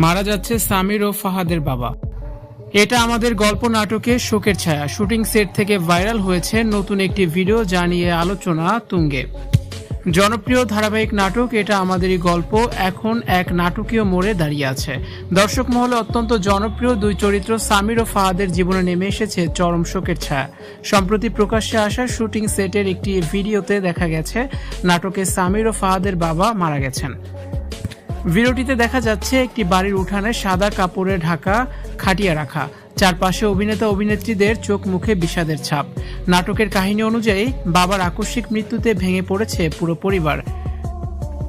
মারা যাচ্ছে সামির ও ফাহাদের বাবা। এটা আমাদের গল্প নাটকে শোকের ছায়া। শুটিং সেট থেকে ভাইরাল হয়েছে নতুন একটি ভিডিও যা নিয়ে আলোচনা তুঙ্গে। জনপ্রিয় ধারাবাহিক নাটক এটা আমাদেরই গল্প এখন এক নাটকীয় মোড়ে দাঁড়িয়ে আছে। দর্শক মহলে অত্যন্ত জনপ্রিয় দুই চরিত্র সামির ও ফাহাদের জীবনে নেমে এসেছে চরম শোকের ছায়া। সম্প্রতি প্রকাশ্যে আসা শুটিং সেটের একটি ভিডিওতে দেখা গেছে নাটকে সামির ও ফাহাদের বাবা মারা গেছেন। ভিডিওটিতে দেখা যাচ্ছে একটি বাড়ির উঠানে সাদা কাপড়ে ঢাকা খাটিয়া রাখা, চারপাশে অভিনেতা অভিনেত্রীদের চোখ মুখে বিষাদের ছাপ। নাটকের কাহিনী অনুযায়ী বাবার আকস্মিক মৃত্যুতে ভেঙে পড়েছে পুরো পরিবার।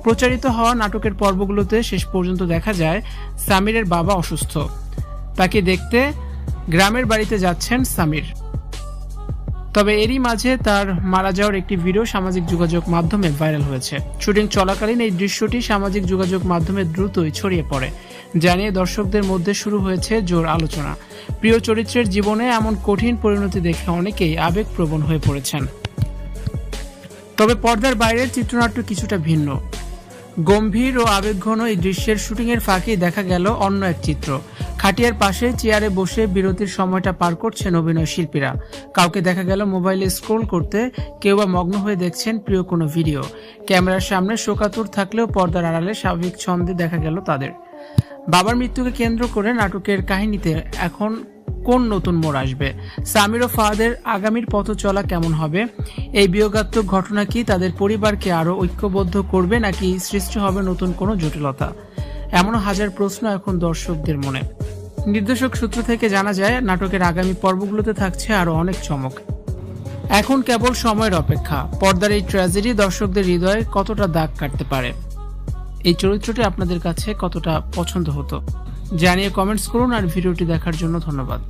প্রচারিত হওয়া নাটকের পর্বগুলোতে শেষ পর্যন্ত দেখা যায় সামিরের বাবা অসুস্থ। তাকে দেখতে গ্রামের বাড়িতে যাচ্ছেন সামির। তবে এরই মাঝে তার মারা যাওয়ার একটি ভিডিও সামাজিক যোগাযোগ মাধ্যমে ভাইরাল হয়েছে। শুটিং চলাকালীন এই দৃশ্যটি সামাজিক যোগাযোগ মাধ্যমে দ্রুতই ছড়িয়ে পড়ে, জানিয়ে দর্শকদের মধ্যে শুরু হয়েছে জোর আলোচনা। প্রিয় চরিত্রের জীবনে এমন কঠিন পরিণতি দেখে অনেকেই আবেগপ্রবণ হয়ে পড়েছেন। তবে পর্দার বাইরের চিত্রনাট্য কিছুটা ভিন্ন। গম্ভীর ও আবেগঘন এই দৃশ্যের শুটিংয়ের ফাঁকেই দেখা গেল অন্য এক চিত্র। খাটিয়ার পাশে চেয়ারে বসে বিরতির সময়টা পার করছেন অভিনয় শিল্পীরা। কাউকে দেখা গেল মোবাইলে স্ক্রোল করতে, কেউ বা মগ্ন হয়ে দেখছেন প্রিয় কোনো ভিডিও। ক্যামেরার সামনে শোকাতুর থাকলেও পর্দার আড়ালে স্বাভাবিক ছন্দে দেখা গেল তাদের। বাবার মৃত্যুকে কেন্দ্র করে নাটকের কাহিনীতে এখন কোন নতুন মোড় আসবে? সামির ও ফাহাদের আগামীর পথ চলা কেমন হবে? এই বিয়োগাত্মক ঘটনা কি তাদের পরিবারকে আরো ঐক্যবদ্ধ করবে, নাকি সৃষ্টি হবে নতুন কোনো জটিলতা? এমনও হাজার প্রশ্ন এখন দর্শকদের মনে। নির্দেশক সূত্র থেকে জানা যায় নাটকের আগামী পর্বগুলোতে থাকছে আরো অনেক চমক। এখন কেবল সময়ের অপেক্ষা, পর্দার এই ট্র্যাজেডি দর্শকদের হৃদয়ে কতটা দাগ কাটতে পারে। এই চরিত্রটি আপনাদের কাছে কতটা পছন্দ হতো জানিয়ে কমেন্টস করুন। আর ভিডিওটি দেখার জন্য ধন্যবাদ।